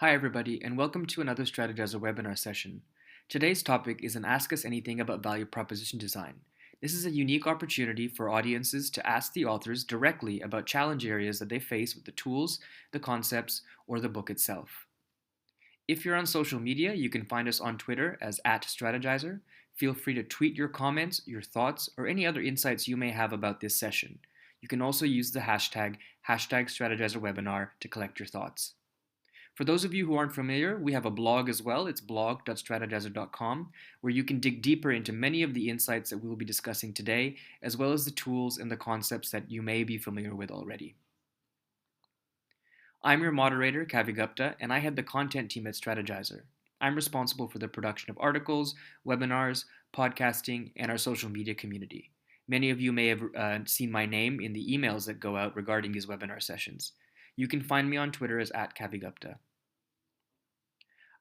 Hi everybody, and welcome to another Strategyzer webinar session. Today's topic is an Ask Us Anything about value proposition design. This is a unique opportunity for audiences to ask the authors directly about challenge areas that they face with the tools, the concepts, or the book itself. If you're on social media, you can find us on Twitter as @Strategyzer. Feel free to tweet your comments, your thoughts, or any other insights you may have about this session. You can also use the hashtag #StrategyzerWebinar to collect your thoughts. For those of you who aren't familiar, we have a blog as well. It's blog.strategyzer.com, where you can dig deeper into many of the insights that we will be discussing today, as well as the tools and the concepts that you may be familiar with already. I'm your moderator, Kavi Gupta, and I head the content team at Strategyzer. I'm responsible for the production of articles, webinars, podcasting, and our social media community. Many of you may have seen my name in the emails that go out regarding these webinar sessions. You can find me on Twitter as @KaviGupta.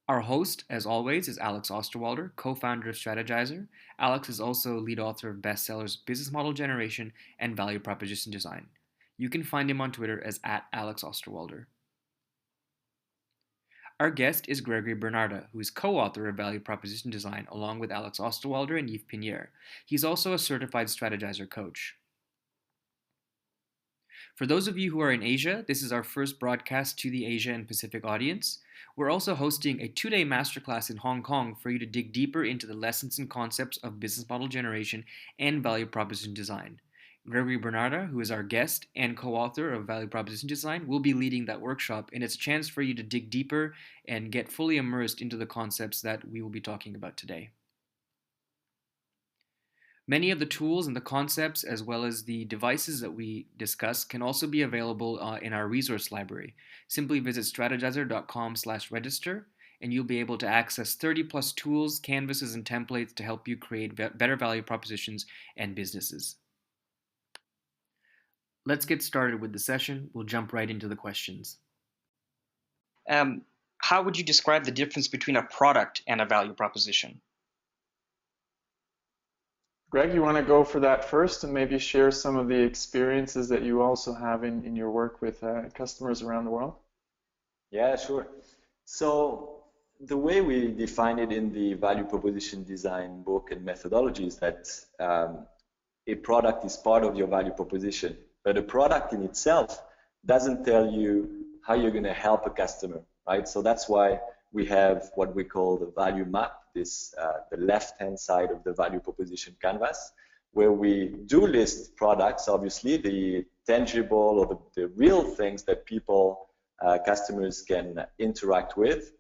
Our host, as always, is Alex Osterwalder, co-founder of Strategyzer. Alex is also lead author of bestsellers Business Model Generation and Value Proposition Design. You can find him on Twitter as @Alex Osterwalder. Our guest is Gregory Bernarda, who is co-author of Value Proposition Design along with Alex Osterwalder and Yves Pinier. He's also a certified Strategyzer coach. For those of you who are in Asia, this is our first broadcast to the Asia and Pacific audience. We're also hosting a 2-day masterclass in Hong Kong for you to dig deeper into the lessons and concepts of business model generation and value proposition design. Gregory Bernarda, who is our guest and co-author of Value Proposition Design, will be leading that workshop, and it's a chance for you to dig deeper and get fully immersed into the concepts that we will be talking about today. Many of the tools and the concepts, as well as the devices that we discuss, can also be available in our resource library. Simply visit strategyzer.com/register, and you'll be able to access 30 plus tools, canvases, and templates to help you create better value propositions and businesses. Let's get started with the session. We'll jump right into the questions. How would you describe the difference between a product and a value proposition? Greg, you want to go for that first and maybe share some of the experiences that you also have in your work with customers around the world? Yeah, sure. So the way we define it in the value proposition design book and methodology is that a product is part of your value proposition, but a product in itself doesn't tell you how you're going to help a customer, right? So that's why we have what we call the value map, the left-hand side of the value proposition canvas, where we do list products, obviously, the tangible or the real things that people, customers can interact with.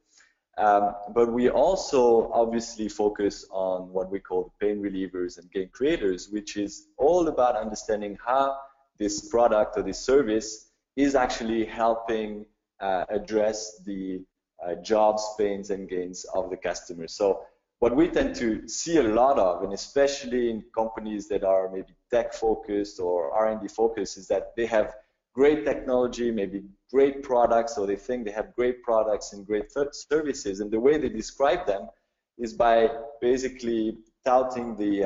But we also obviously focus on what we call pain relievers and gain creators, which is all about understanding how this product or this service is actually helping address the jobs, pains, and gains of the customer. So what we tend to see a lot of, and especially in companies that are maybe tech focused or R&D focused, is that they have great technology, maybe great products, or they think they have great products and great services, and the way they describe them is by basically touting the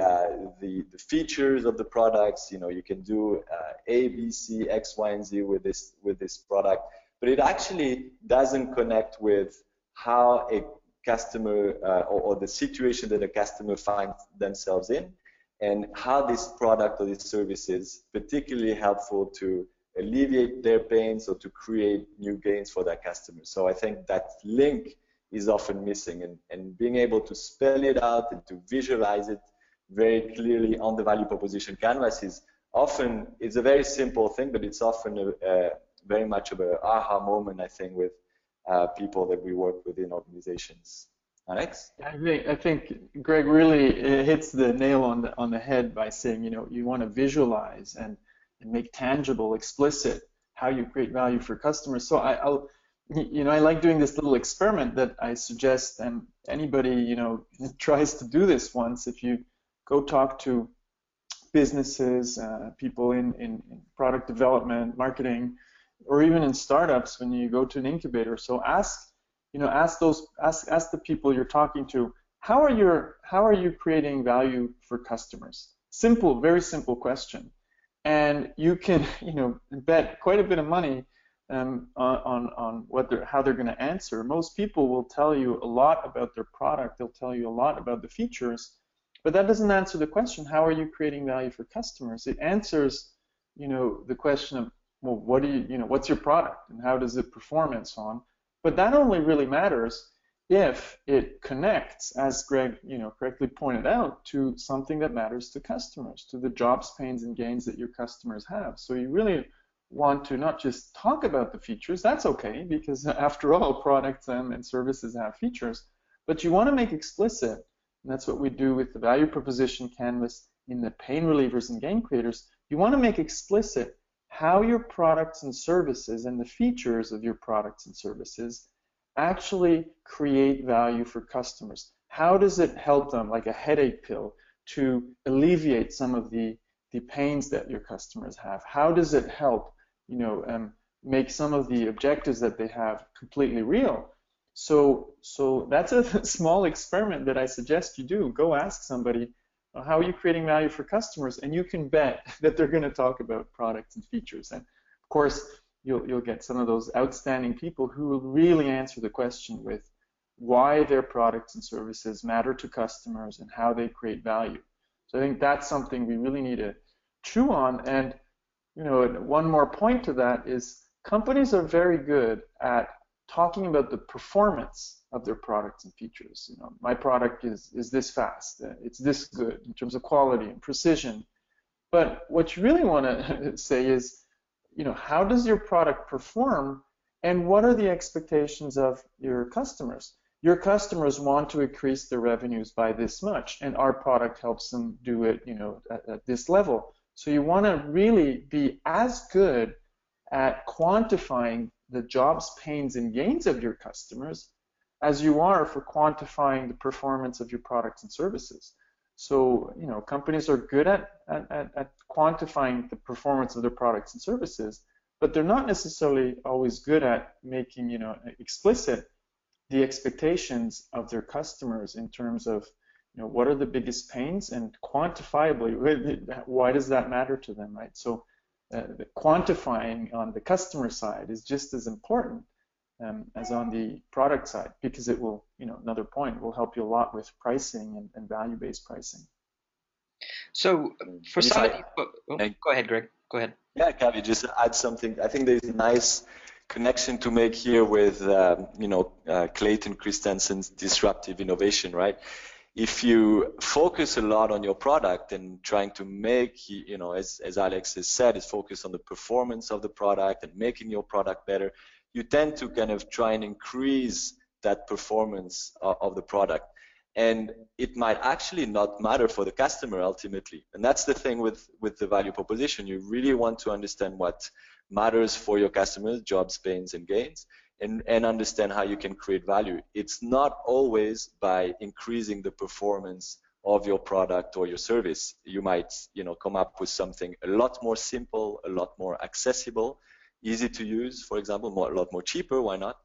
features of the products. You know, you can do A, B, C, X, Y, and Z with this product, but it actually doesn't connect with how a customer or the situation that a customer finds themselves in, and how this product or this service is particularly helpful to alleviate their pains or to create new gains for their customers. So I think that link is often missing, and being able to spell it out and to visualize it very clearly on the value proposition canvas is often, it's a very simple thing, but it's often very much of an aha moment, I think, with people that we work with in organizations. Alex? I think Greg really hits the nail on the head by saying, you know, you want to visualize and make tangible, explicit how you create value for customers. So I like doing this little experiment that I suggest, and anybody, you know, tries to do this once. If you go talk to businesses, people in product development, marketing, or even in startups, when you go to an incubator, so ask the people you're talking to, how are you creating value for customers? Simple, very simple question, and you can, you know, bet quite a bit of money on how they're going to answer. Most people will tell you a lot about their product. They'll tell you a lot about the features, but that doesn't answer the question, how are you creating value for customers? It answers, the question of, well, what's your product and how does it perform and so on. But that only really matters if it connects, as Greg, correctly pointed out, to something that matters to customers, to the jobs, pains, and gains that your customers have. So you really want to not just talk about the features, that's okay, because after all, products and services have features, but you want to make explicit, and that's what we do with the value proposition canvas in the pain relievers and gain creators. You want to make explicit how your products and services and the features of your products and services actually create value for customers. How does it help them, like a headache pill, to alleviate some of the pains that your customers have? How does it help, make some of the objectives that they have completely real? So that's a small experiment that I suggest you do. Go ask somebody, how are you creating value for customers? And you can bet that they're going to talk about products and features. And of course, you'll get some of those outstanding people who will really answer the question with why their products and services matter to customers and how they create value. So I think that's something we really need to chew on. And one more point to that is companies are very good at talking about the performance of their products and features. My product is this fast, it's this good in terms of quality and precision. But what you really want to say is, how does your product perform, and what are the expectations of your customers? Your customers want to increase their revenues by this much, and our product helps them do it, at this level. So you want to really be as good at quantifying the jobs, pains, and gains of your customers as you are for quantifying the performance of your products and services. So, companies are good at quantifying the performance of their products and services, but they're not necessarily always good at making, explicit the expectations of their customers in terms of, what are the biggest pains, and quantifiably, why does that matter to them, right? So the quantifying on the customer side is just as important as on the product side, because it will, another point, will help you a lot with pricing and value-based pricing. So for somebody, go ahead, Greg. Go ahead. Yeah, Kavi, just add something. I think there's a nice connection to make here with, Clayton Christensens' disruptive innovation, right? If you focus a lot on your product and trying to make, as Alex has said, is focus on the performance of the product and making your product better, you tend to kind of try and increase that performance of the product. And it might actually not matter for the customer ultimately. And that's the thing with the value proposition. You really want to understand what matters for your customers, jobs, pains, and gains, and understand how you can create value. It's not always by increasing the performance of your product or your service. You might, come up with something a lot more simple, a lot more accessible, easy to use, for example, a lot more cheaper, why not?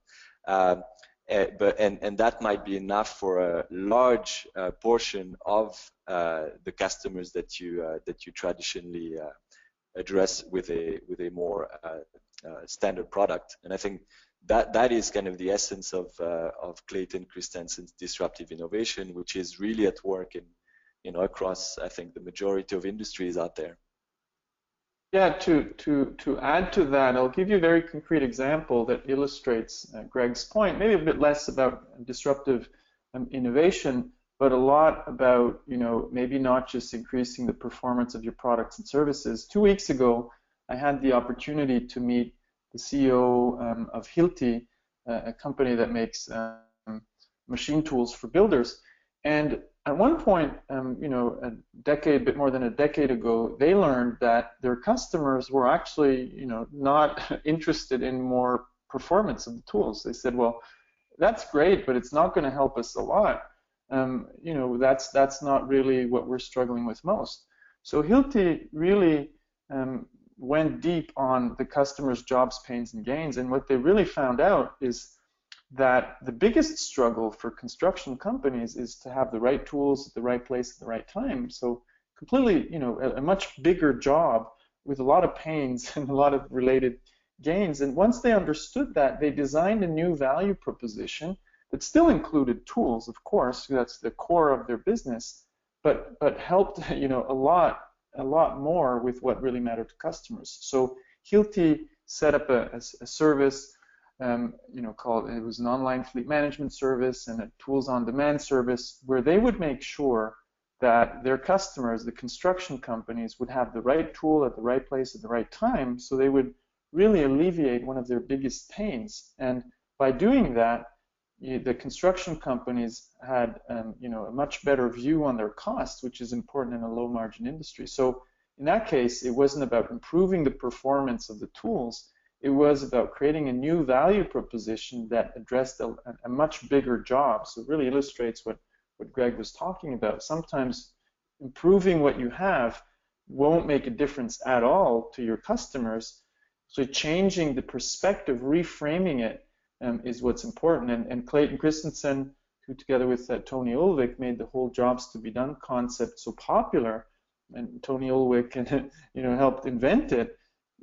And that might be enough for a large portion of the customers that you traditionally address with a more standard product. And I think that is kind of the essence of Clayton Christensens' disruptive innovation, which is really at work in across, I think, the majority of industries out there. Yeah, to add to that, I'll give you a very concrete example that illustrates Greg's point, maybe a bit less about disruptive innovation, but a lot about, maybe not just increasing the performance of your products and services. 2 weeks ago, I had the opportunity to meet the CEO of Hilti, a company that makes machine tools for builders. And at one point, a bit more than a decade ago, they learned that their customers were actually, not interested in more performance of the tools. They said, well, that's great, but it's not going to help us a lot. That's not really what we're struggling with most. So Hilti really went deep on the customer's jobs, pains, and gains. And what they really found out is that the biggest struggle for construction companies is to have the right tools at the right place at the right time. So completely, a much bigger job with a lot of pains and a lot of related gains. And once they understood that, they designed a new value proposition that still included tools, of course, that's the core of their business, but helped a lot more with what really mattered to customers. So Hilti set up a service, called, it was an online fleet management service and a tools on demand service, where they would make sure that their customers, the construction companies, would have the right tool at the right place at the right time, so they would really alleviate one of their biggest pains. And by doing that, the construction companies had a much better view on their costs, which is important in a low margin industry. So in that case, it wasn't about improving the performance of the tools, it was about creating a new value proposition that addressed a much bigger job. So it really illustrates what Greg was talking about. Sometimes improving what you have won't make a difference at all to your customers. So changing the perspective, reframing it, is what's important. And Clayton Christensen, who together with Tony Ulvik made the whole jobs to be done concept so popular, and Tony Ulvik helped invent it.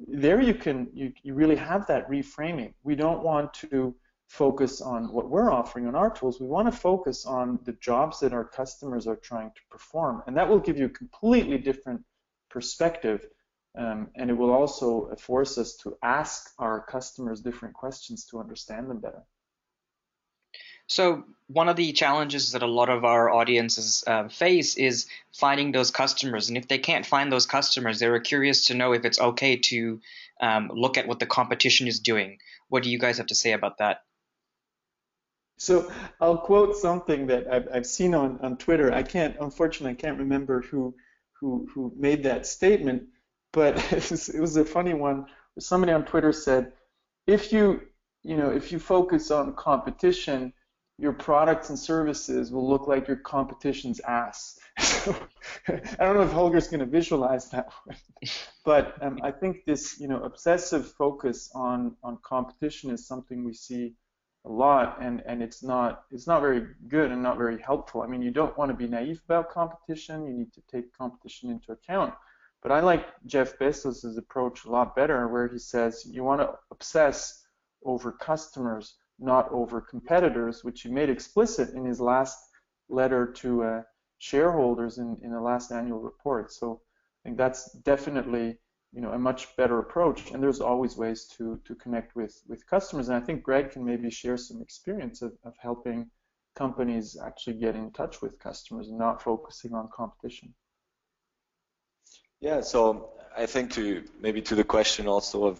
There you really have that reframing. We don't want to focus on what we're offering on our tools. We want to focus on the jobs that our customers are trying to perform, and that will give you a completely different perspective. And it will also force us to ask our customers different questions to understand them better. So one of the challenges that a lot of our audiences face is finding those customers. And if they can't find those customers, they're curious to know if it's okay to look at what the competition is doing. What do you guys have to say about that? So I'll quote something that I've seen on Twitter. Unfortunately, I can't remember who made that statement, but it was a funny one. Somebody on Twitter said, if you focus on competition, your products and services will look like your competition's ass. So, I don't know if Holger's going to visualize that one, but I think this obsessive focus on competition is something we see a lot, and it's not very good and not very helpful. I mean, you don't want to be naive about competition. You need to take competition into account. But I like Jeff Bezos' approach a lot better, where he says you want to obsess over customers, not over competitors, which he made explicit in his last letter to shareholders in the last annual report. So I think that's definitely a much better approach, and there's always ways to connect with customers. And I think Greg can maybe share some experience of helping companies actually get in touch with customers and not focusing on competition. Yeah, so I think to the question also of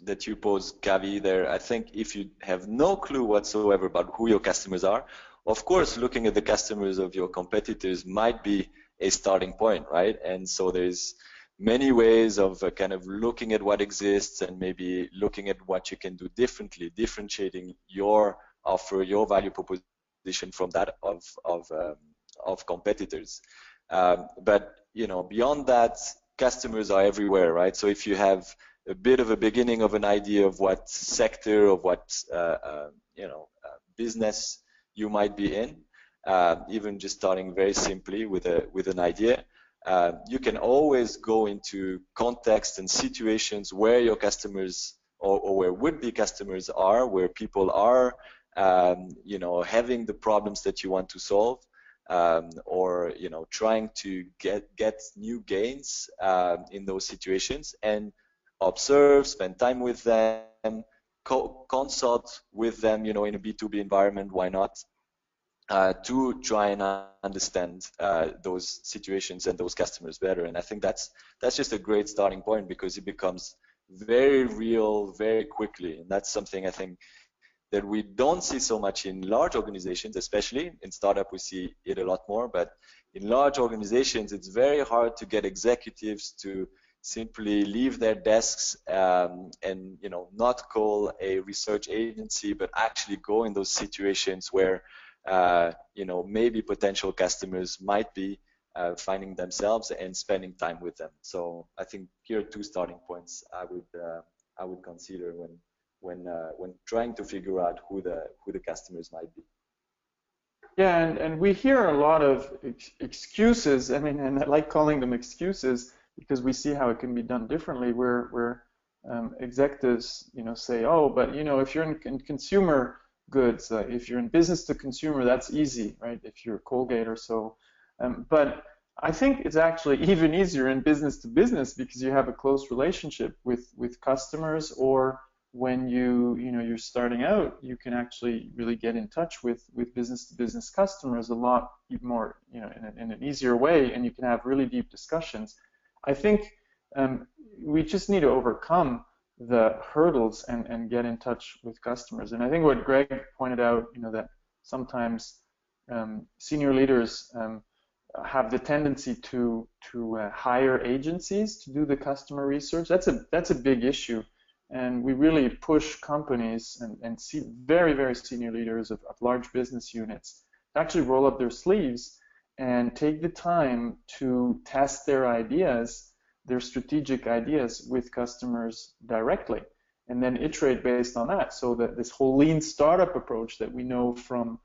that you posed, Gavi, there, I think if you have no clue whatsoever about who your customers are, of course, looking at the customers of your competitors might be a starting point, right? And so there's many ways of kind of looking at what exists and maybe looking at what you can do differently, differentiating your offer, your value proposition from that of competitors. But beyond that, customers are everywhere, right? So if you have a bit of a beginning of an idea of what sector, of what business you might be in, even just starting very simply with an idea, you can always go into context and situations where your customers or where would-be customers are, where people are, having the problems that you want to solve, or trying to get new gains in those situations, and observe, spend time with them, consult with them, in a B2B environment, why not, to try and understand those situations and those customers better. And I think that's just a great starting point, because it becomes very real very quickly. And that's something I think that we don't see so much in large organizations, especially in startup we see it a lot more, but in large organizations it's very hard to get executives to simply leave their desks and not call a research agency, but actually go in those situations where maybe potential customers might be finding themselves and spending time with them. So I think here are two starting points I would consider when trying to figure out who the customers might be. Yeah, and we hear a lot of excuses. I mean, and I like calling them excuses because we see how it can be done differently. Where executives, say, oh, but if you're in consumer goods, if you're in business to consumer, that's easy, right? If you're Colgate or so. But I think it's actually even easier in business to business because you have a close relationship with customers, or when you're starting out, you can actually really get in touch with business to business customers a lot more, in an easier way, and you can have really deep discussions. I think we just need to overcome the hurdles and get in touch with customers. And I think what Greg pointed out, that sometimes senior leaders have the tendency to hire agencies to do the customer research. That's a big issue, and we really push companies and see very, very senior leaders of large business units to actually roll up their sleeves and take the time to test their ideas, their strategic ideas, with customers directly, and then iterate based on that. So that this whole lean startup approach that we know from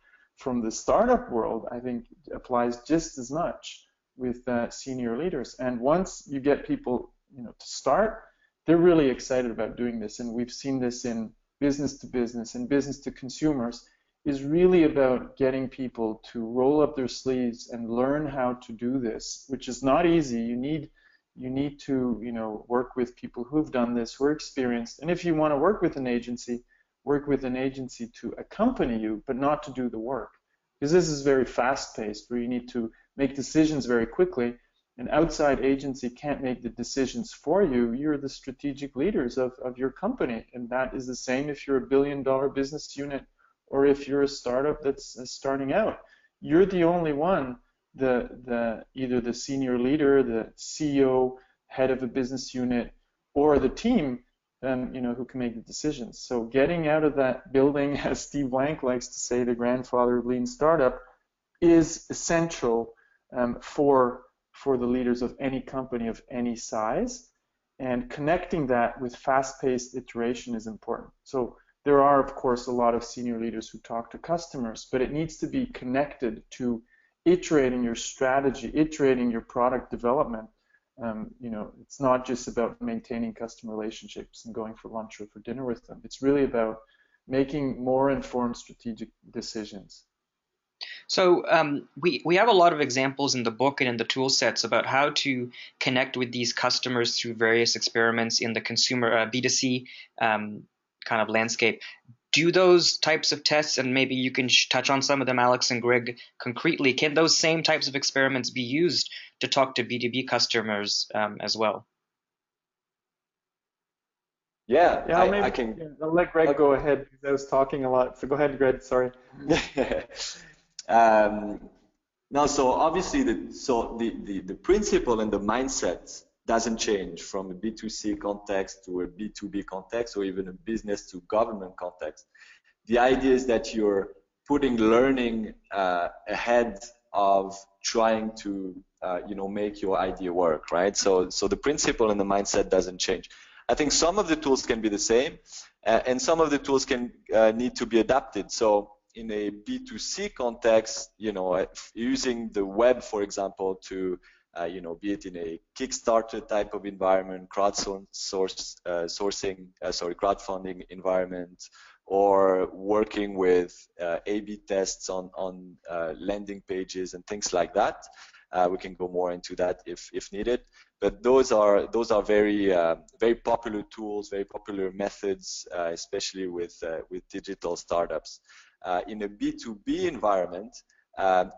the startup world, I think applies just as much with senior leaders. And once you get people, to start, they're really excited about doing this. And we've seen this in business to business and business to consumers, is really about getting people to roll up their sleeves and learn how to do this, which is not easy. You need to, work with people who've done this, who are experienced. And if you want to work with an agency to accompany you, but not to do the work. Because this is very fast-paced, where you need to make decisions very quickly. An outside agency can't make the decisions for you. You're the strategic leaders of your company. And that is the same if you're a billion-dollar business unit or if you're a startup that's starting out. You're the only one, either the senior leader, the CEO, head of a business unit, or the team, who can make the decisions. So getting out of that building, as Steve Wank likes to say, the grandfather of lean startup, is essential for the leaders of any company of any size. And connecting that with fast-paced iteration is important. So there are, of course, a lot of senior leaders who talk to customers, but it needs to be connected to iterating your strategy, iterating your product development. It's not just about maintaining customer relationships and going for lunch or for dinner with them. It's really about making more informed strategic decisions. So we have a lot of examples in the book and in the tool sets about how to connect with these customers through various experiments in the consumer B2C kind of landscape. Do those types of tests, and maybe you can touch on some of them, Alex and Greg, concretely, can those same types of experiments be used to talk to B2B customers as well? Yeah, I can. I'll let Greg go ahead, because I was talking a lot. So go ahead, Greg. Sorry. No, so obviously the principle and the mindset doesn't change from a B2C context to a B2B context, or even a business to government context. The idea is that you're putting learning ahead of trying to make your idea work, right? So the principle and the mindset doesn't change. I think some of the tools can be the same, and some of the tools can need to be adapted. So in a B2C context, using the web, for example, to be it in a Kickstarter type of environment, crowdfunding environment, or working with A/B tests on landing pages and things like that. We can go more into that if needed. But those are very very popular tools, very popular methods, especially with digital startups. In a B2B environment,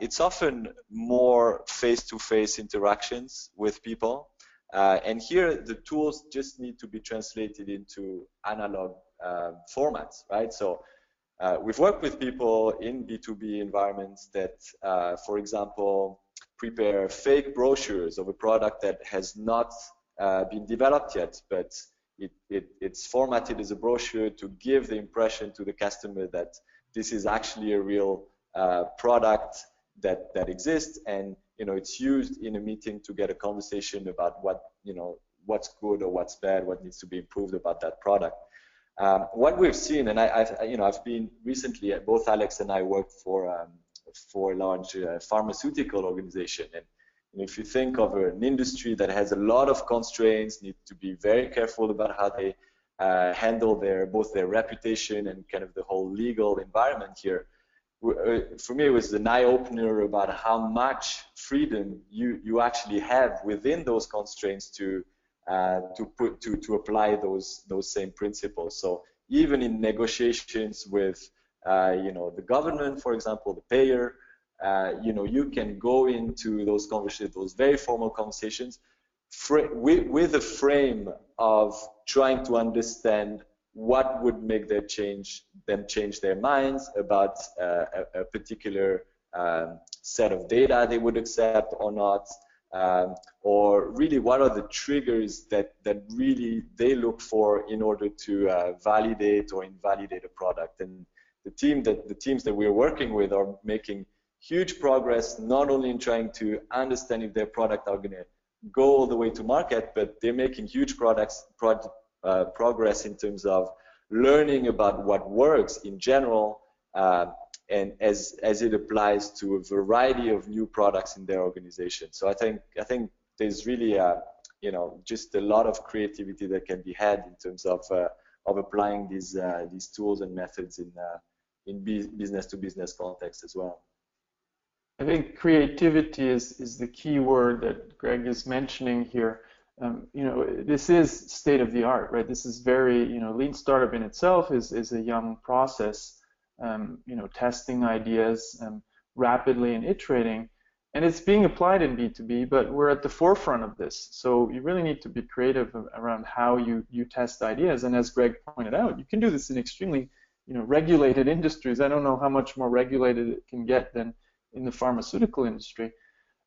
it's often more face-to-face interactions with people. And here the tools just need to be translated into analog formats, right? So we've worked with people in B2B environments that, for example, prepare fake brochures of a product that has not been developed yet, but it's formatted as a brochure to give the impression to the customer that this is actually a real product that exists, and it's used in a meeting to get a conversation about what's good or what's bad, what needs to be improved about that product. What we've seen, and I've been recently, both Alex and I worked for a large pharmaceutical organization, and if you think of an industry that has a lot of constraints, need to be very careful about how they handle both their reputation and kind of the whole legal environment here. For me, it was an eye-opener about how much freedom you actually have within those constraints to apply those same principles. So even in negotiations with the government, for example, the payer, you can go into those conversations, those very formal conversations, with a frame of trying to understand what would make them change their minds about a particular set of data they would accept or not, or really what are the triggers that really they look for in order to validate or invalidate a product. And the teams that we're working with are making huge progress, not only in trying to understand if their product are going to go all the way to market, but they're making huge progress in terms of learning about what works in general, and as it applies to a variety of new products in their organization. So I think there's really just a lot of creativity that can be had in terms of applying these tools and methods in business to business context as well. I think creativity is the key word that Greg is mentioning here. This is state of the art, right? This is very, lean startup in itself is a young process, testing ideas rapidly and iterating, and it's being applied in B2B, but we're at the forefront of this. So you really need to be creative around how you test ideas. And as Greg pointed out, you can do this in extremely, regulated industries. I don't know how much more regulated it can get than in the pharmaceutical industry.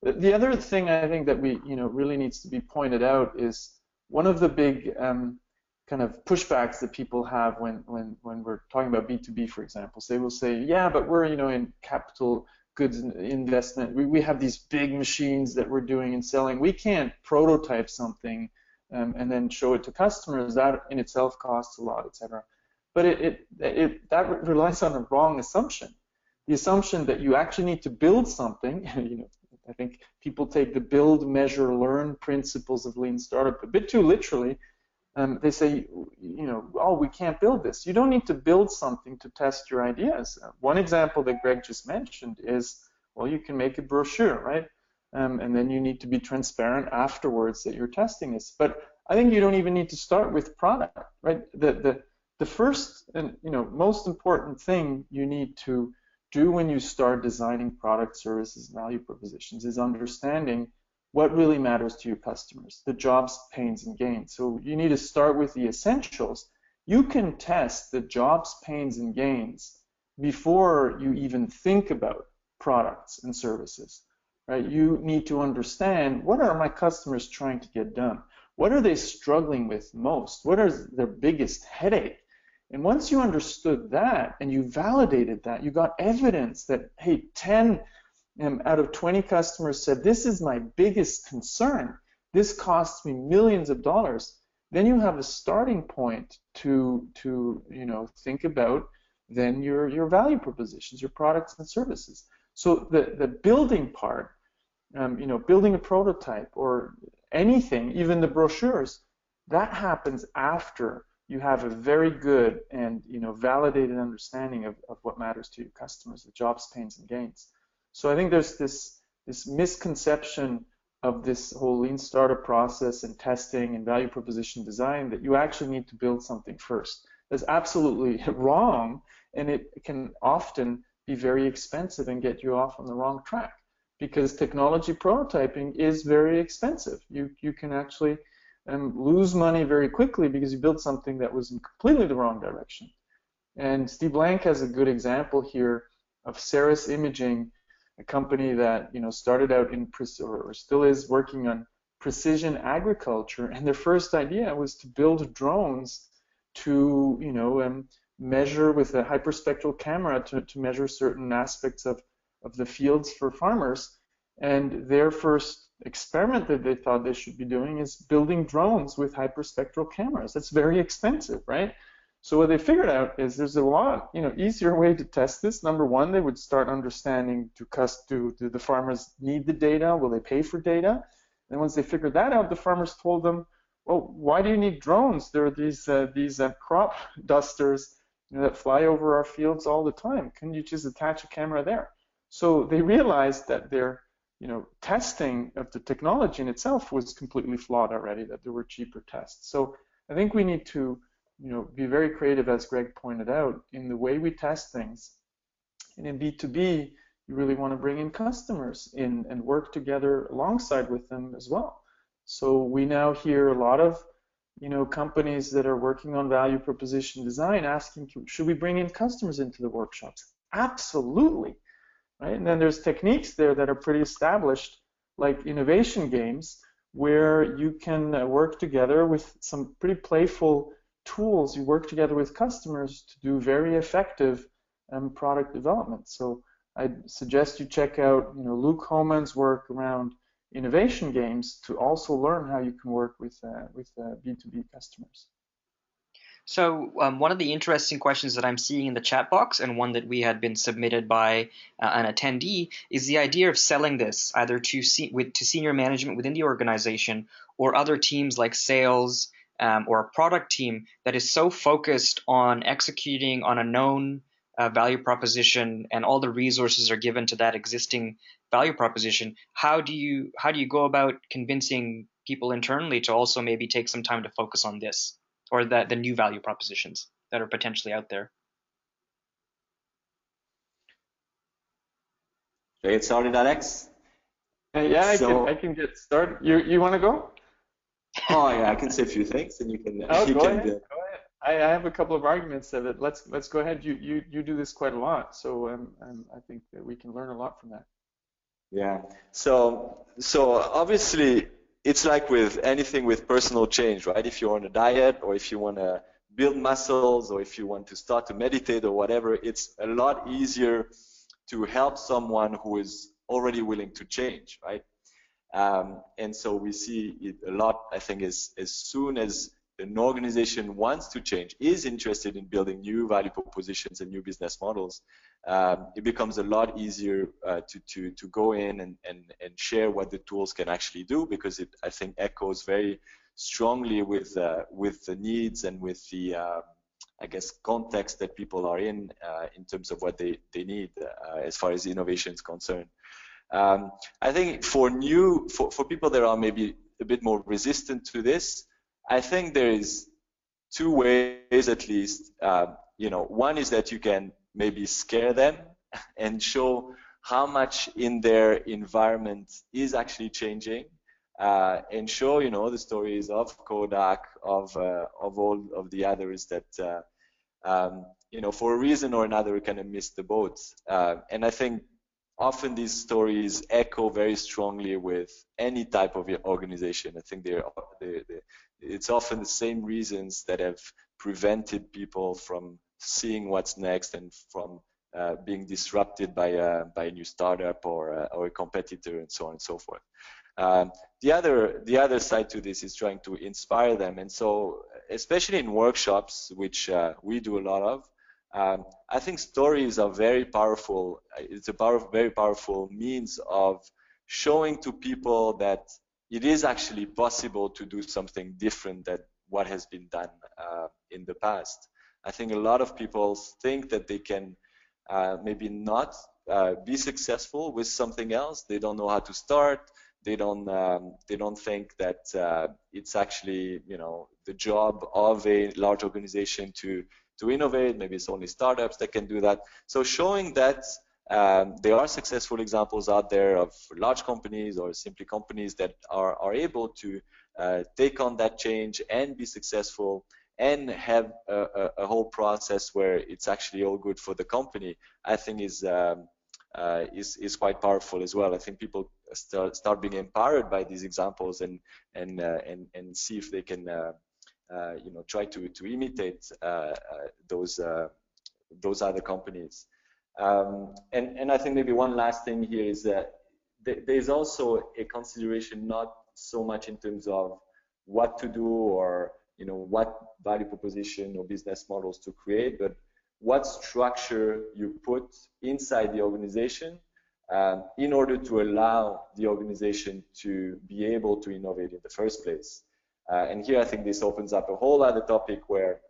The other thing I think that we, really needs to be pointed out is one of the big kind of pushbacks that people have when we're talking about B2B, for example. So they will say, yeah, but we're, in capital goods investment. We have these big machines that we're doing and selling. We can't prototype something and then show it to customers. That in itself costs a lot, etc. But that relies on a wrong assumption. The assumption that you actually need to build something, I think people take the build, measure, learn principles of lean startup a bit too literally. They say, oh, we can't build this. You don't need to build something to test your ideas. One example that Greg just mentioned is, well, you can make a brochure, right? And then you need to be transparent afterwards that you're testing this. But I think you don't even need to start with product, right? The first and most important thing you need to do when you start designing product, services, value propositions is understanding what really matters to your customers, the jobs, pains, and gains. So you need to start with the essentials. You can test the jobs, pains, and gains before you even think about products and services, right? You need to understand, what are my customers trying to get done? What are they struggling with most? What is their biggest headache? And once you understood that and you validated that, you got evidence that, hey, 10 out of 20 customers said, this is my biggest concern. This costs me millions of dollars. Then you have a starting point to think about then your value propositions, your products and services. So the building part, building a prototype or anything, even the brochures, that happens after you have a very good and validated understanding of what matters to your customers, the jobs, pains, and gains. So I think there's this misconception of this whole lean startup process and testing and value proposition design that you actually need to build something first. That's absolutely wrong, and it can often be very expensive and get you off on the wrong track because technology prototyping is very expensive. You can actually lose money very quickly because you built something that was in completely the wrong direction. And Steve Blank has a good example here of Ceres Imaging, a company that started out in or still is working on precision agriculture, and their first idea was to build drones to measure with a hyperspectral camera to measure certain aspects of the fields for farmers. And their first experiment that they thought they should be doing is building drones with hyperspectral cameras. That's very expensive, right? So what they figured out is there's a lot, easier way to test this. Number one, they would start understanding, do the farmers need the data? Will they pay for data? And once they figured that out, the farmers told them, well, why do you need drones? There are these crop dusters, you know, that fly over our fields all the time. Can you just attach a camera there? So they realized that their, you know, testing of the technology in itself was completely flawed already, that there were cheaper tests. So I think we need to, you know, be very creative, as Greg pointed out, in the way we test things. And in B2B, you really want to bring in customers in and work together alongside with them as well. So we now hear a lot of, you know, companies that are working on value proposition design asking, should we bring in customers into the workshops? Absolutely, right? And then there's techniques there that are pretty established, like innovation games, where you can work together with some pretty playful tools. You work together with customers to do very effective product development. So I'd suggest you check out, you know, Luke Homan's work around innovation games to also learn how you can work with B2B customers. So one of the interesting questions that I'm seeing in the chat box, and one that we had been submitted by an attendee, is the idea of selling this either to senior management within the organization or other teams like sales or a product team that is so focused on executing on a known value proposition, and all the resources are given to that existing value proposition. How do you go about convincing people internally to also maybe take some time to focus on this, or the new value propositions that are potentially out there? Get started, Alex. Yeah, I can get started. You want to go? Oh yeah, I can say a few things, and you can. Oh, go ahead. Go ahead. I have a couple of arguments of it. Let's go ahead. You do this quite a lot, so I think that we can learn a lot from that. Yeah. So obviously, it's like with anything with personal change, right? If you're on a diet, or if you want to build muscles, or if you want to start to meditate or whatever, it's a lot easier to help someone who is already willing to change, right? And so we see it a lot, I think, as soon as an organization wants to change, is interested in building new value propositions and new business models, it becomes a lot easier to go in and share what the tools can actually do, because it, I think, echoes very strongly with the needs and with the I guess context that people are in terms of what they need as far as innovation is concerned. I think for people that are maybe a bit more resistant to this, I think there is two ways at least. You know, one is that you can maybe scare them and show how much in their environment is actually changing, and show, you know, the stories of Kodak, of all of the others that you know, for a reason or another kind of missed the boat. And I think often these stories echo very strongly with any type of organization. I think it's often the same reasons that have prevented people from seeing what's next and from being disrupted by a new startup or a competitor, and so on and so forth. The other side to this is trying to inspire them, and so especially in workshops, which we do a lot of, I think stories are very powerful. It's a very powerful means of showing to people that it is actually possible to do something different than what has been done in the past. I think a lot of people think that they can maybe not be successful with something else. They don't know how to start. They don't think that it's actually, you know, the job of a large organization to innovate. Maybe it's only startups that can do that. So showing that there are successful examples out there of large companies or simply companies that are able to take on that change and be successful and have a whole process where it's actually all good for the company, I think is quite powerful as well. I think people start being empowered by these examples and see if they can you know, try to imitate those other companies. And I think maybe one last thing here is that there's also a consideration not so much in terms of what to do or, you know, what value proposition or business models to create, but what structure you put inside the organization in order to allow the organization to be able to innovate in the first place. And here I think this opens up a whole other topic where,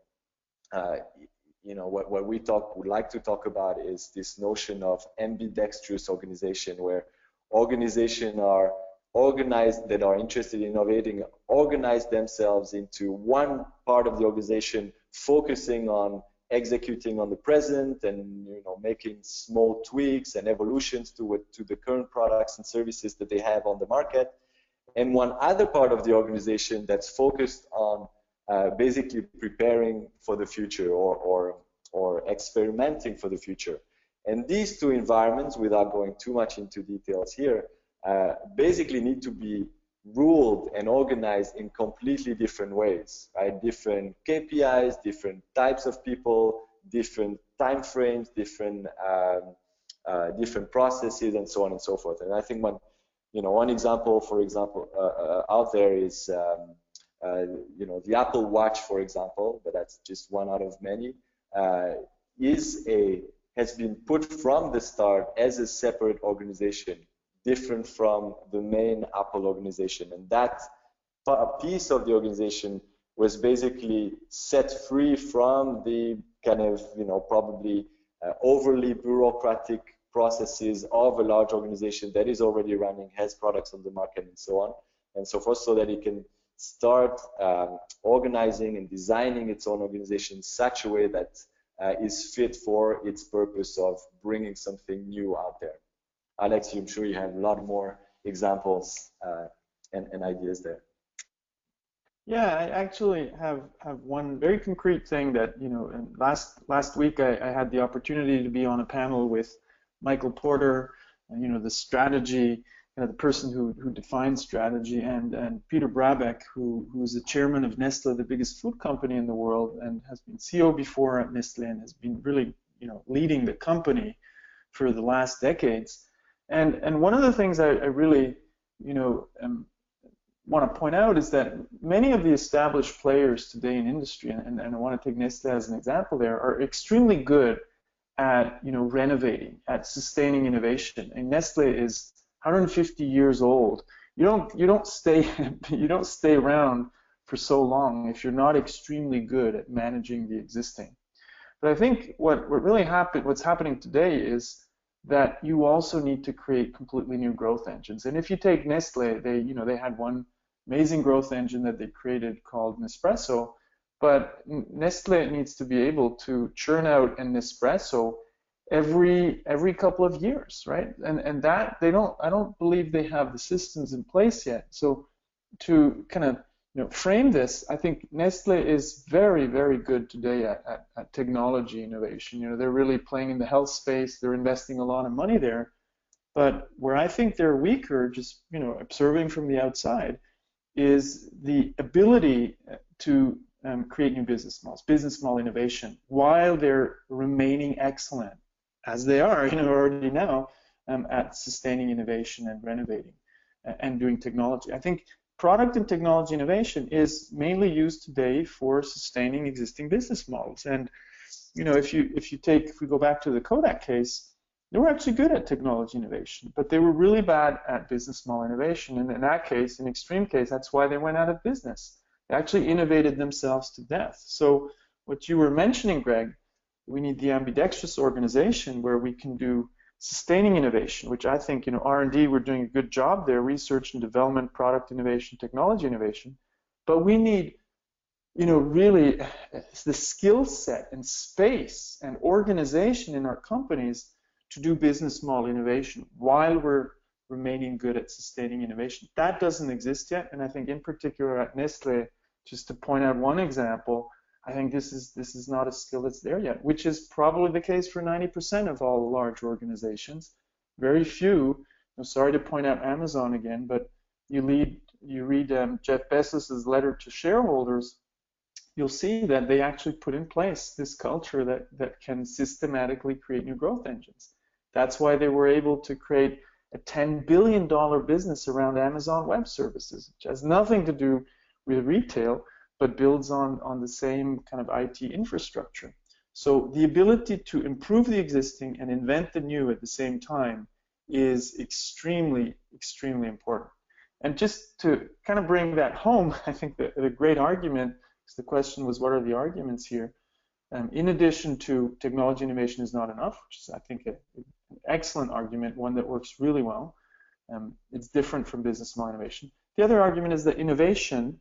you know, what we would like to talk about is this notion of ambidextrous organization, where organizations are organized, that are interested in innovating, organize themselves into one part of the organization, focusing on executing on the present and, you know, making small tweaks and evolutions to the current products and services that they have on the market, and one other part of the organization that's focused on basically preparing for the future or experimenting for the future. And these two environments, without going too much into details here, basically need to be ruled and organized in completely different ways, right? Different KPIs, different types of people, different time frames, different processes, and so on and so forth. And I think one example, for example, out there is you know, the Apple Watch, for example, but that's just one out of many, has been put from the start as a separate organization, different from the main Apple organization. And that piece of the organization was basically set free from the kind of, you know, probably overly bureaucratic processes of a large organization that is already running, has products on the market, and so on and so forth, so that it can start organizing and designing its own organization in such a way that is fit for its purpose of bringing something new out there. Alex, I'm sure you have a lot more examples and ideas there. Yeah, I actually have one very concrete thing that, you know, last week I had the opportunity to be on a panel with Michael Porter, you know, the strategy, you know, the person who defines strategy, and Peter Brabeck, who's the chairman of Nestle, the biggest food company in the world, and has been CEO before at Nestle and has been really, you know, leading the company for the last decades. And one of the things I really, you know, want to point out is that many of the established players today in industry, and I want to take Nestle as an example there, are extremely good at, you know, renovating, at sustaining innovation. And Nestle is 150 years old. You don't stay around for so long if you're not extremely good at managing the existing. But I think what's happening today is that you also need to create completely new growth engines. And if you take Nestle, they had one amazing growth engine that they created called Nespresso, but Nestle needs to be able to churn out an Nespresso every couple of years, right? And that I don't believe they have the systems in place yet. So to kind of, you know, frame this, I think Nestle is very, very good today at technology innovation. You know, they're really playing in the health space. They're investing a lot of money there. But where I think they're weaker, just, you know, observing from the outside, is the ability to create new business model innovation, while they're remaining excellent, as they are, you know, already now, at sustaining innovation and renovating and doing technology. I think product and technology innovation is mainly used today for sustaining existing business models. And, you know, if we go back to the Kodak case, they were actually good at technology innovation, but they were really bad at business model innovation. And in that case, in extreme case, that's why they went out of business. They actually innovated themselves to death. So what you were mentioning, Greg, we need the ambidextrous organization where we can do sustaining innovation, which I think, you know, R&D, we're doing a good job there, research and development, product innovation, technology innovation. But we need, you know, really the skill set and space and organization in our companies to do business model innovation while we're remaining good at sustaining innovation. That doesn't exist yet, and I think in particular at Nestle, just to point out one example, I think this is not a skill that's there yet, which is probably the case for 90% of all large organizations. Very few, I'm sorry to point out Amazon again, but you read Jeff Bezos' letter to shareholders, you'll see that they actually put in place this culture that can systematically create new growth engines. That's why they were able to create a $10 billion business around Amazon Web Services, which has nothing to do with retail, but builds on the same kind of IT infrastructure. So the ability to improve the existing and invent the new at the same time is extremely, extremely important. And just to kind of bring that home, I think the great argument, because the question was, what are the arguments here? In addition to technology innovation is not enough, which is, I think, an excellent argument, one that works really well. It's different from business model innovation. The other argument is that innovation,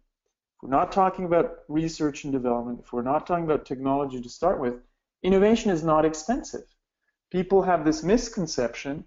if we're not talking about research and development, if we're not talking about technology to start with, innovation is not expensive. People have this misconception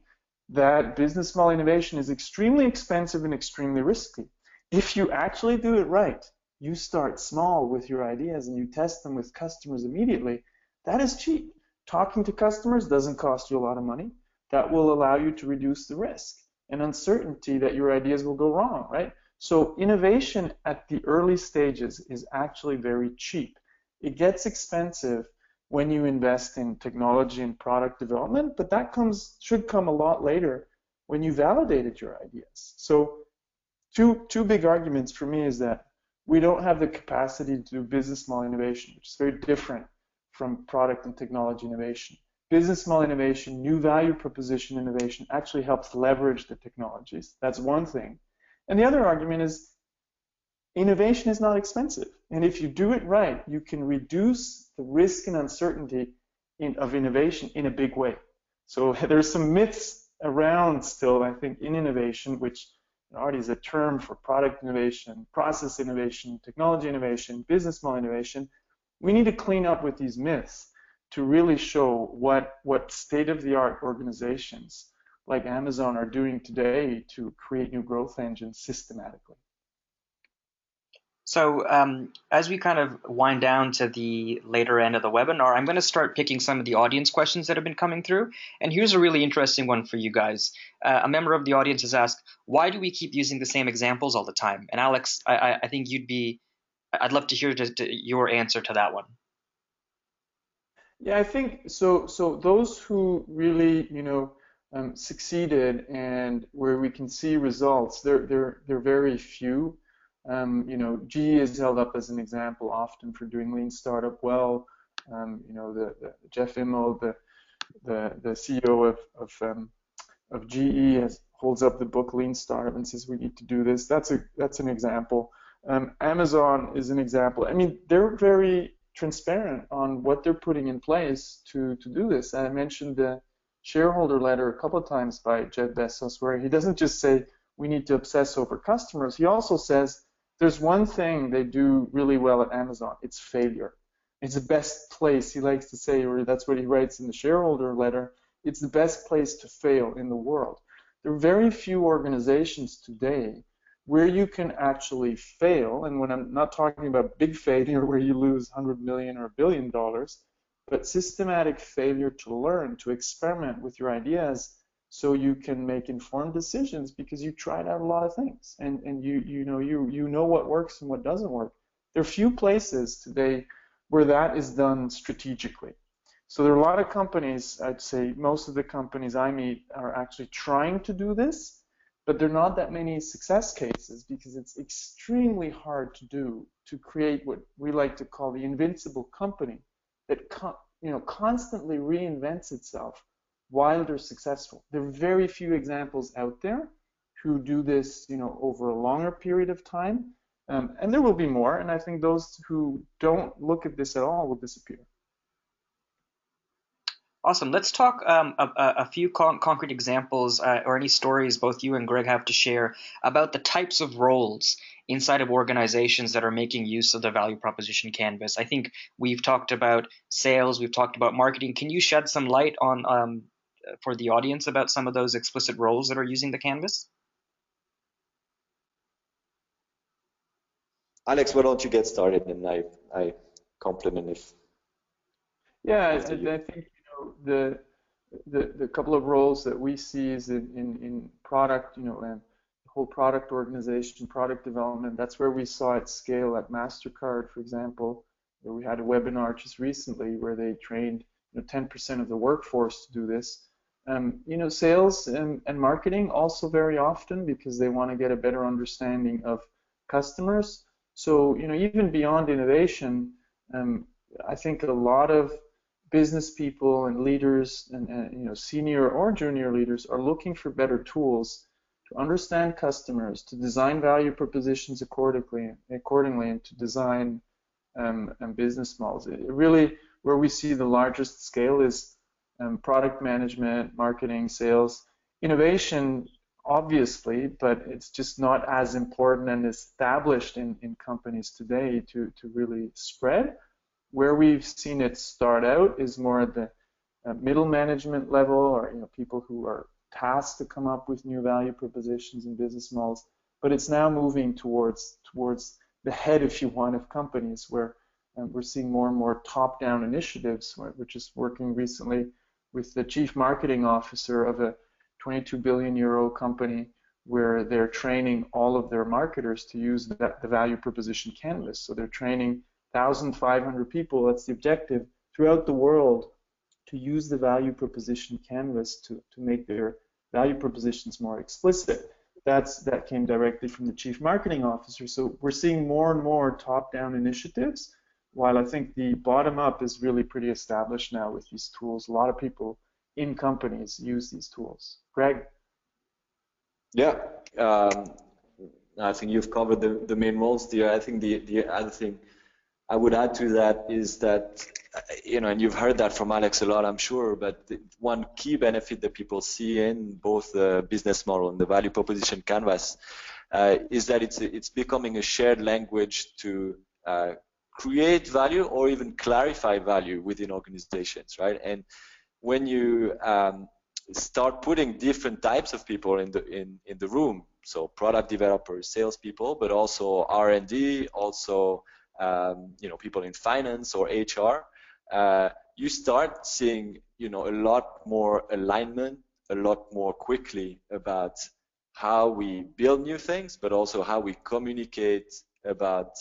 that business model innovation is extremely expensive and extremely risky. If you actually do it right, you start small with your ideas and you test them with customers immediately, that is cheap. Talking to customers doesn't cost you a lot of money. That will allow you to reduce the risk and uncertainty that your ideas will go wrong, right? So innovation at the early stages is actually very cheap. It gets expensive when you invest in technology and product development, but that should come a lot later when you validated your ideas. So two big arguments for me is that we don't have the capacity to do business model innovation, which is very different from product and technology innovation. Business model innovation, new value proposition innovation actually helps leverage the technologies. That's one thing. And the other argument is innovation is not expensive. And if you do it right, you can reduce the risk and uncertainty of innovation in a big way. So there's some myths around still, I think, in innovation, which already is a term for product innovation, process innovation, technology innovation, business model innovation. We need to clean up with these myths to really show what state-of-the-art organizations like Amazon are doing today to create new growth engines systematically. So as we kind of wind down to the later end of the webinar, I'm going to start picking some of the audience questions that have been coming through. And here's a really interesting one for you guys. A member of the audience has asked, why do we keep using the same examples all the time? And Alex, I think I'd love to hear your answer to that one. Yeah, I think so. So those who really, succeeded and where we can see results, they're very few. GE is held up as an example often for doing lean startup well. The Jeff Immel, the CEO of GE, holds up the book Lean Startup and says we need to do this. That's an example. Amazon is an example. I mean, they're very transparent on what they're putting in place to do this. I mentioned the shareholder letter a couple of times by Jeff Bezos, where he doesn't just say we need to obsess over customers. He also says there's one thing they do really well at Amazon. It's failure. It's the best place, he likes to say, or that's what he writes in the shareholder letter. It's the best place to fail in the world. There are very few organizations today where you can actually fail, and when I'm not talking about big failure where you lose 100 million or $1 billion, but systematic failure to learn, to experiment with your ideas so you can make informed decisions because you tried out a lot of things and you know what works and what doesn't work. There are few places today where that is done strategically. So there are a lot of companies, I'd say most of the companies I meet are actually trying to do this, but there are not that many success cases because it's extremely hard to do, to create what we like to call the invincible company that constantly reinvents itself while they're successful. There are very few examples out there who do this over a longer period of time, and there will be more, and I think those who don't look at this at all will disappear. Awesome. Let's talk a few concrete examples or any stories both you and Greg have to share about the types of roles inside of organizations that are making use of the value proposition canvas. I think we've talked about sales, we've talked about marketing. Can you shed some light on for the audience about some of those explicit roles that are using the canvas? Alex, why don't you get started and I compliment if. Yeah, I think the couple of roles that we see is in product, and the whole product organization, product development. That's where we saw it scale at Mastercard, for example, where we had a webinar just recently where they trained 10% of the workforce to do this. Sales and marketing also very often because they want to get a better understanding of customers. So even beyond innovation, I think a lot of business people and leaders and senior or junior leaders are looking for better tools to to understand customers, to design value propositions accordingly, and to design and business models. It really, where we see the largest scale is product management, marketing, sales, innovation, obviously, but it's just not as important and established in companies today to really spread. Where we've seen it start out is more at the middle management level, or people who are tasked to come up with new value propositions and business models. But it's now moving towards the head, if you want, of companies, where we're seeing more and more top-down initiatives. We're just working recently with the chief marketing officer of a 22 billion euro company, where they're training all of their marketers to use the value proposition canvas. So they're training 1,500 people, that's the objective, throughout the world, to use the value proposition canvas to make their value propositions more explicit. That came directly from the chief marketing officer. So we're seeing more and more top-down initiatives, while I think the bottom-up is really pretty established now with these tools. A lot of people in companies use these tools. Greg? Yeah, I think you've covered the main roles there. I think the other thing I would add to that is that, and you've heard that from Alex a lot, I'm sure, but one key benefit that people see in both the business model and the value proposition canvas is that it's becoming a shared language to create value or even clarify value within organizations, right? And when you start putting different types of people in the room, so product developers, salespeople, but also R&D, also people in finance or HR, you start seeing a lot more alignment, a lot more quickly about how we build new things, but also how we communicate about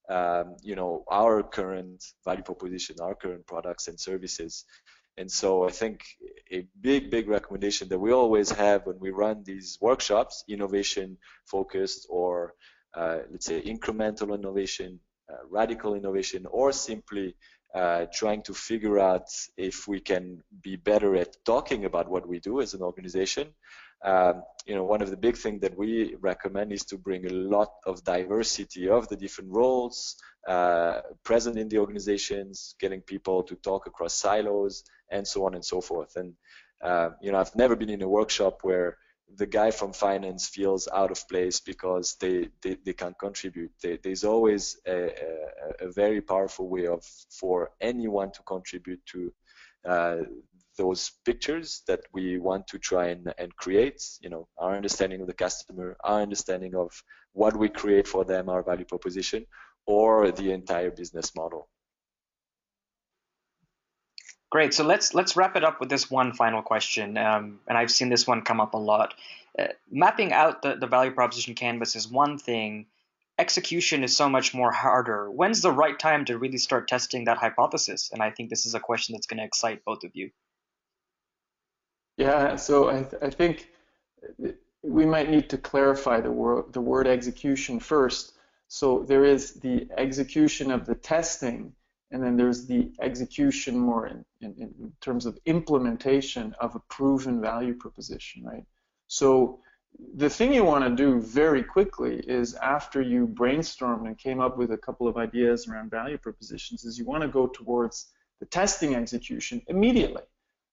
our current value proposition, our current products and services. And so I think a big recommendation that we always have when we run these workshops, innovation focused or let's say incremental innovation, radical innovation, or simply trying to figure out if we can be better at talking about what we do as an organization. One of the big things that we recommend is to bring a lot of diversity of the different roles present in the organizations, getting people to talk across silos, and so on and so forth. And I've never been in a workshop where the guy from finance feels out of place because they can't contribute. There's always a very powerful way for anyone to contribute to those pictures that we want to try and create, our understanding of the customer, our understanding of what we create for them, our value proposition, or the entire business model. Great. So let's wrap it up with this one final question. And I've seen this one come up a lot. Mapping out the value proposition canvas is one thing. Execution is so much more harder. When's the right time to really start testing that hypothesis? And I think this is a question that's going to excite both of you. Yeah, so I think we might need to clarify the word execution first. So there is the execution of the testing, and then there's the execution more in terms of implementation of a proven value proposition, right? So the thing you want to do very quickly is, after you brainstormed and came up with a couple of ideas around value propositions, is you want to go towards the testing execution immediately.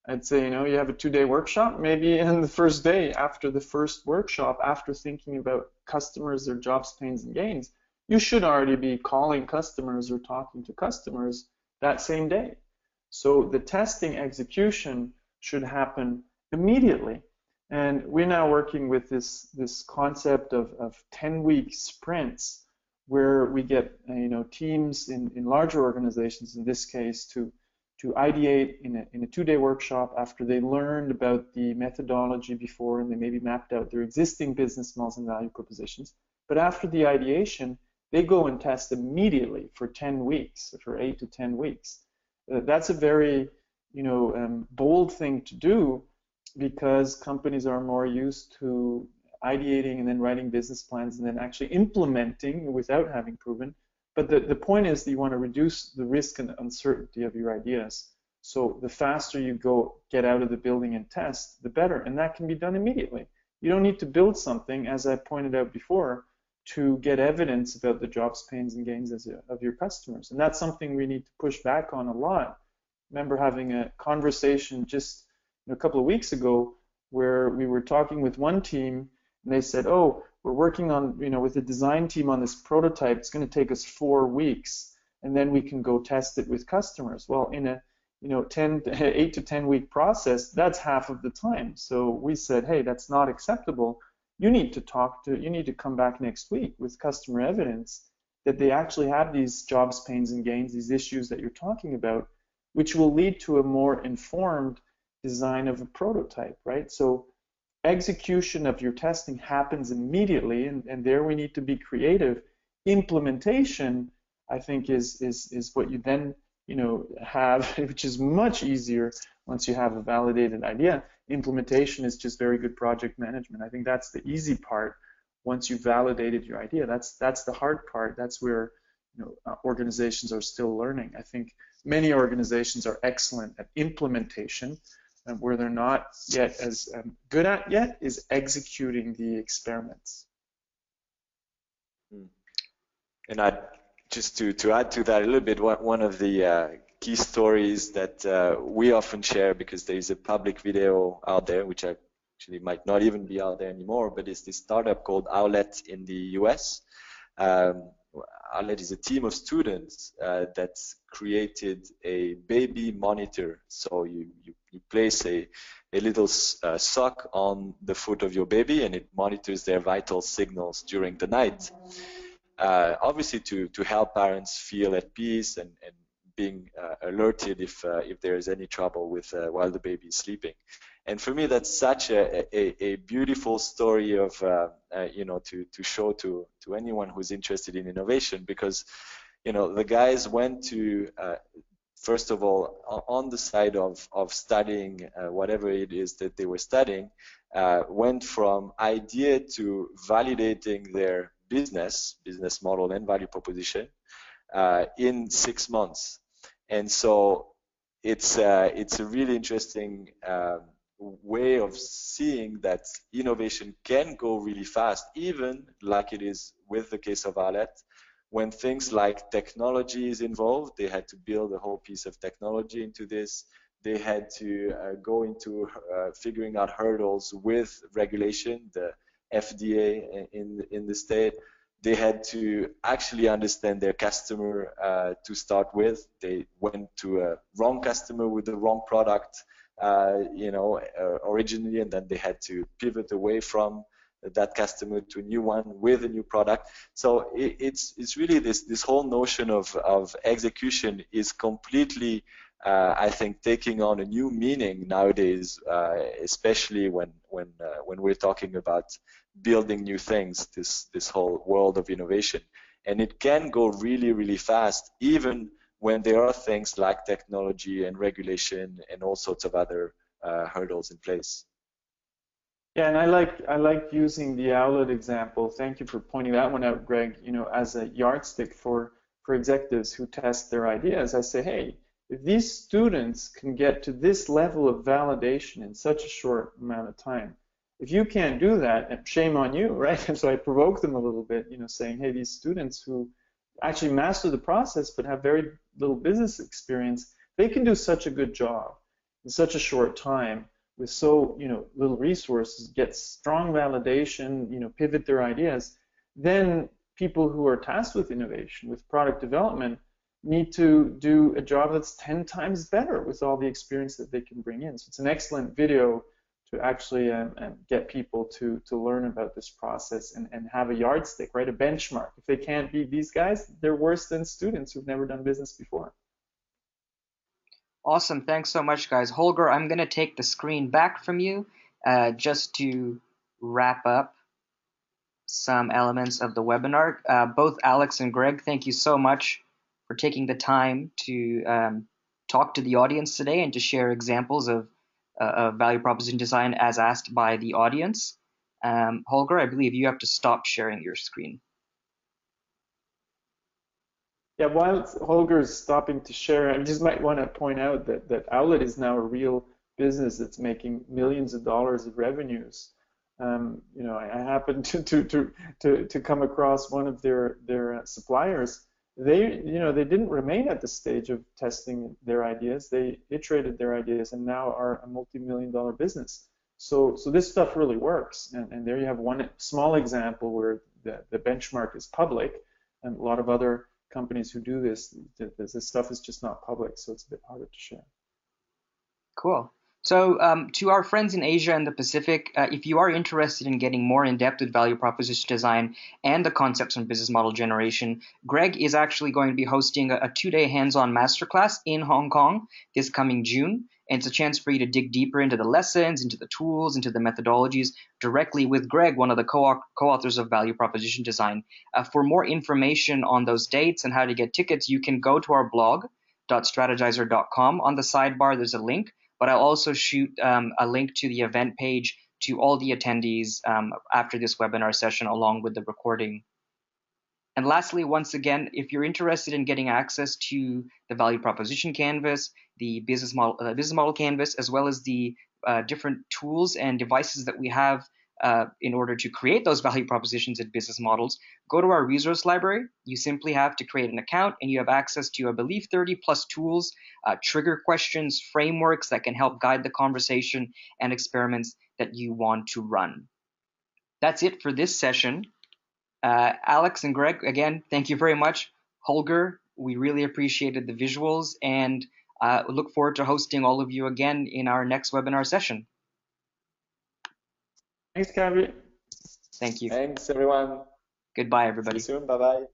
I'd say, you have a 2-day workshop, maybe in the first day after the first workshop, after thinking about customers, their jobs, pains, and gains, you should already be calling customers or talking to customers that same day. So the testing execution should happen immediately. And we're now working with this concept of 10-week sprints, where we get teams in larger organizations, in this case, to ideate in a 2-day workshop after they learned about the methodology before and they maybe mapped out their existing business models and value propositions. But after the ideation, they go and test immediately for 10 weeks, for 8 to 10 weeks. That's a very bold thing to do, because companies are more used to ideating and then writing business plans and then actually implementing without having proven. But the point is that you want to reduce the risk and uncertainty of your ideas. So the faster you get out of the building and test, the better. And that can be done immediately. You don't need to build something, as I pointed out before, to get evidence about the jobs, pains, and gains of your customers. And that's something we need to push back on a lot. I remember having a conversation just a couple of weeks ago where we were talking with one team, and they said, "Oh, we're working on, with the design team on this prototype. It's going to take us 4 weeks, and then we can go test it with customers." Well, in a 8 to 10 week process, that's half of the time. So we said, "Hey, that's not acceptable. You need to come back next week with customer evidence that they actually have these jobs, pains, and gains, these issues that you're talking about, which will lead to a more informed design of a prototype," right? So execution of your testing happens immediately, and there we need to be creative. Implementation, I think, is what you then have, which is much easier once you have a validated idea. Implementation is just very good project management. I think that's the easy part. Once you've validated your idea, that's the hard part. That's where organizations are still learning. I think many organizations are excellent at implementation, and where they're not yet as good at yet is executing the experiments. And just to add to that a little bit, one of the key stories that we often share, because there is a public video out there, which actually might not even be out there anymore, but it's this startup called Owlet in the US. Owlet is a team of students that created a baby monitor. So you place a little sock on the foot of your baby, and it monitors their vital signals during the night. Obviously to help parents feel at peace and being alerted if there is any trouble with while the baby is sleeping. And for me, that's such a beautiful story of to show to anyone who's interested in innovation, because the guys went to first of all, on the side of studying whatever it is that they were studying, went from idea to validating their business model and value proposition in 6 months. And so it's a really interesting way of seeing that innovation can go really fast, even like it is with the case of Owlet. When things like technology is involved, they had to build a whole piece of technology into this. They had to go into figuring out hurdles with regulation, the FDA in the state. They had to actually understand their customer to start with. They went to a wrong customer with the wrong product, originally, and then they had to pivot away from that customer to a new one with a new product. So it's really this whole notion of execution is completely, I think, taking on a new meaning nowadays, especially when we're talking about building new things, this whole world of innovation. And it can go really, really fast, even when there are things like technology and regulation and all sorts of other hurdles in place. Yeah, and I like using the Owlet example. Thank you for pointing that one out, Greg. As a yardstick for executives who test their ideas. I say, hey, if these students can get to this level of validation in such a short amount of time, if you can't do that, shame on you, right? And so I provoke them a little bit, saying, hey, these students who actually master the process but have very little business experience, they can do such a good job in such a short time with so little resources, get strong validation, pivot their ideas. Then people who are tasked with innovation, with product development, need to do a job that's 10 times better with all the experience that they can bring in. So it's an excellent video to actually get people to learn about this process and have a yardstick, right? A benchmark. If they can't beat these guys, they're worse than students who've never done business before. Awesome. Thanks so much, guys. Holger, I'm going to take the screen back from you just to wrap up some elements of the webinar. Both Alex and Greg, thank you so much for taking the time to talk to the audience today and to share examples of value proposition design as asked by the audience. Holger, I believe you have to stop sharing your screen. Yeah, while Holger's stopping to share, I just might want to point out that Owlet is now a real business that's making millions of dollars of revenues I happened to come across one of their suppliers. They didn't remain at the stage of testing their ideas. They iterated their ideas and now are a multi-million-dollar business. So this stuff really works. And there you have one small example where the benchmark is public, and a lot of other companies who do this stuff is just not public, so it's a bit harder to share. Cool. So to our friends in Asia and the Pacific, if you are interested in getting more in-depth with value proposition design and the concepts and business model generation, Greg is actually going to be hosting a 2-day hands-on masterclass in Hong Kong this coming June. And it's a chance for you to dig deeper into the lessons, into the tools, into the methodologies directly with Greg, one of the co-authors of Value Proposition Design. For more information on those dates and how to get tickets, you can go to our blog, .strategyzer.com. On the sidebar, there's a link, but I'll also shoot a link to the event page to all the attendees after this webinar session, along with the recording. And lastly, once again, if you're interested in getting access to the value proposition canvas, the business model canvas, as well as the different tools and devices that we have in order to create those value propositions and business models, go to our resource library. You simply have to create an account and you have access to, I believe, 30 plus tools, trigger questions, frameworks that can help guide the conversation and experiments that you want to run. That's it for this session. Alex and Greg, again, thank you very much. Holger, we really appreciated the visuals and look forward to hosting all of you again in our next webinar session. Thanks, Gabby. Thank you. Thanks, everyone. Goodbye, everybody. See you soon. Bye-bye.